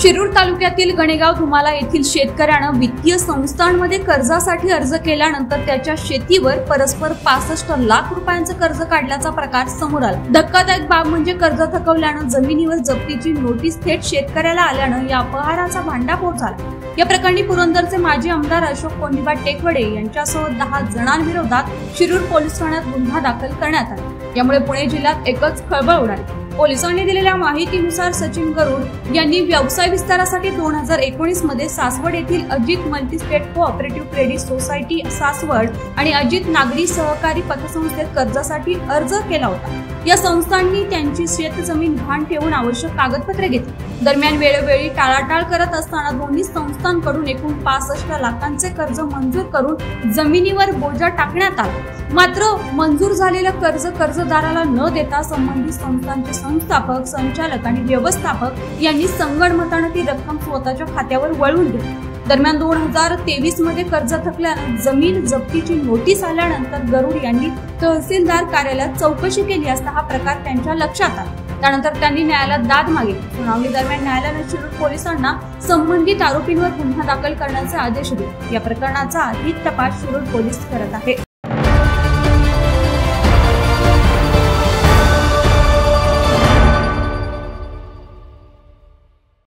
शिरूर तालुक्यातील गणेगाव धुमाला येथील शेतकऱ्यानं वित्तीय संस्थांमध्ये कर्जासाठी अर्ज केल्यानंतर त्याच्या शेतीवर परस्पर 65 लाख रुपयांचं कर्ज काढल्याचा प्रकार समोर आला। धक्कादायक बाब म्हणजे कर्ज थकवल्यानं जमिनीवर जप्तीची नोटीस थेट शेतकऱ्याला आल्यानं या अपहाराचा भांडाफोड झाला। या प्रकरणी पुरंदरचे माजी आमदार अशोक कोंडीबा टेकवडे यांच्यासह 10 जणांविरोधात शिरूर पोलीस ठाण्यात गुन्हा दाखल करण्यात आला। यामुळे पुणे जिल्ह्यात एकच खळबळ उडाली। पोलिसांनी दिलेल्या माहितीनुसार सचिन गरुड यांनी व्यवसाय विस्तारासाठी 2019 मध्ये सासवड येथील Ajit multi-state cooperative credit society Saswad आणि अजित नागरी सहकारी पतसंस्थेत कर्जासाठी अर्ज केला होता। या संस्थांनी त्यांची शेतजमीन गहाण ठेवून आवश्यक कागदपत्रे घेतली। दरम्यान वेळोवेळी टाळाटाळ करत असताना दोन्ही संस्थांकडून एकूण 65 लाखांचे कर्ज मंजूर करून जमिनीवर बोजा टाकण्यात आला। मात्र मंजूर झालेलं कर्ज कर्जदाराला न देता संबंधित संस्थांचे संस्थापक, संचालक आणि व्यवस्थापक यांनी संगनमताने ती रक्कम स्वतःच्या खात्यावर वळवून दिली। दरम्यान 2023 मध्ये कर्ज थकल्यानं जमीन जप्तीची नोटीस आल्यानंतर गरुड यांनी तहसीलदार कार्यालयात चौकशी केली असता हा प्रकार त्यांच्या लक्षात आला। त्यानंतर त्यांनी न्यायालयात दाद मागितली। सुनावणी दरम्यान न्यायालयाने शिरूर पोलिसांना संबंधित आरोपींवर गुन्हा दाखल करण्याचे आदेश दिले। या प्रकरणाचा अधिक तपास शिरूर पोलीस करत आहेत।